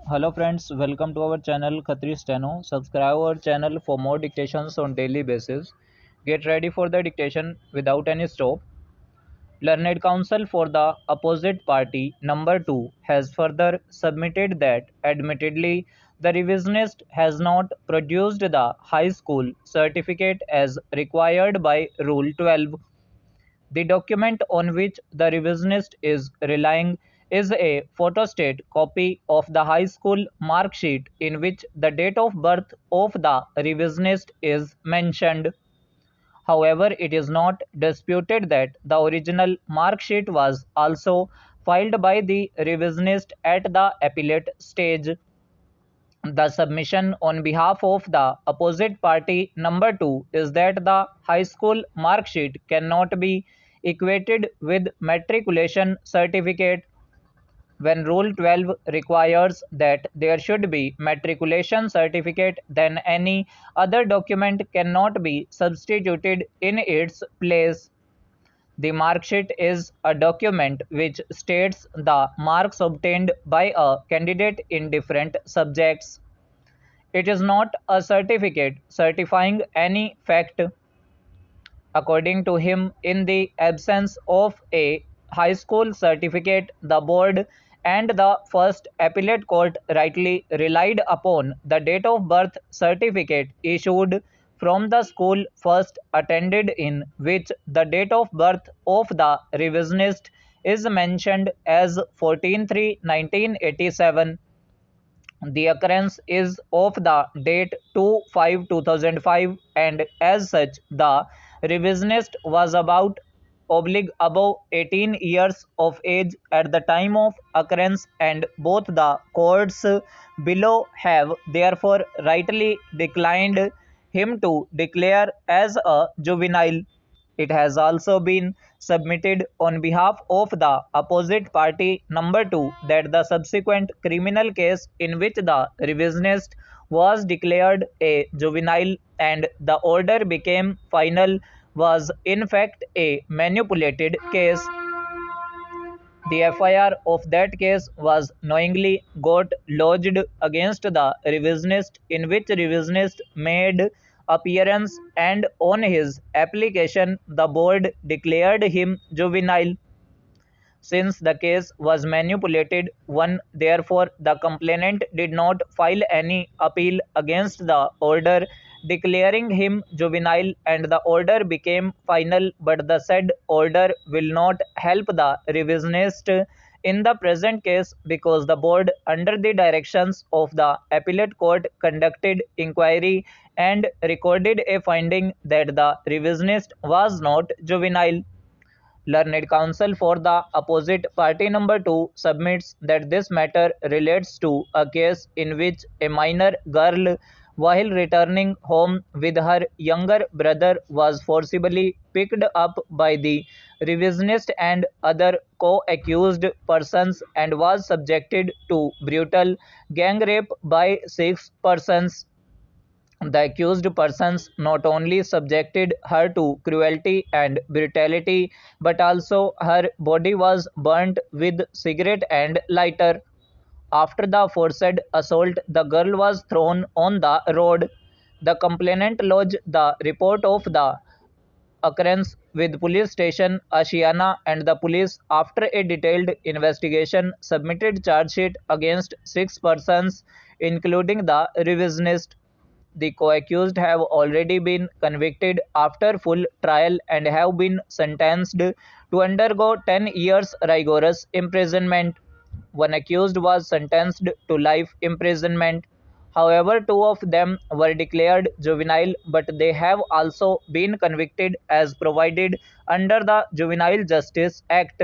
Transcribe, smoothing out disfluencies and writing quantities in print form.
Hello friends, welcome to our channel Khatri Steno. Subscribe our channel for more dictations on daily basis. Get ready for the dictation without any stop. Learned counsel for the opposite party number 2 has further submitted that admittedly the revisionist has not produced the high school certificate as required by Rule 12. The document on which the revisionist is relying is a photostat copy of the high school mark sheet in which the date of birth of the revisionist is mentioned. However, it is not disputed that the original mark sheet was also filed by the revisionist at the appellate stage. The submission on behalf of the opposite party number 2 is that the high school mark sheet cannot be equated with matriculation certificate when Rule 12 requires that there should be matriculation certificate, then any other document cannot be substituted in its place. The mark sheet is a document which states the marks obtained by a candidate in different subjects. It is not a certificate certifying any fact. According to him, in the absence of a high school certificate, the board and the first appellate court rightly relied upon the date of birth certificate issued from the school first attended, in which the date of birth of the revisionist is mentioned as 14/3/1987. The occurrence is of the date 2/5/2005, and as such the revisionist was above 18 years of age at the time of occurrence, and both the courts below have therefore rightly declined him to declare as a juvenile. It has also been submitted on behalf of the opposite party number 2 that the subsequent criminal case in which the revisionist was declared a juvenile and the order became final was in fact a manipulated case. The FIR of that case was knowingly got lodged against the revisionist, in which revisionist made appearance, and on his application the board declared him juvenile. Since the case was manipulated, one, therefore the complainant did not file any appeal against the order declaring him juvenile, and the order became final, but the said order will not help the revisionist in the present case, because the board, under the directions of the appellate court, conducted inquiry and recorded a finding that the revisionist was not juvenile. Learned counsel for the opposite party number 2 submits that this matter relates to a case in which a minor girl, while returning home with her younger brother, was forcibly picked up by the revisionist and other co-accused persons and was subjected to brutal gang rape by 6 persons. The accused persons not only subjected her to cruelty and brutality, but also her body was burnt with cigarette and lighter. After the forced assault, the girl was thrown on the road. The complainant lodged the report of the occurrence with police station Ashiana, and the police, after a detailed investigation, submitted charge sheet against 6 persons, including the revisionist. The co-accused have already been convicted after full trial and have been sentenced to undergo 10 years rigorous imprisonment. One accused was sentenced to life imprisonment. However, two of them were declared juvenile, but they have also been convicted as provided under the Juvenile Justice Act.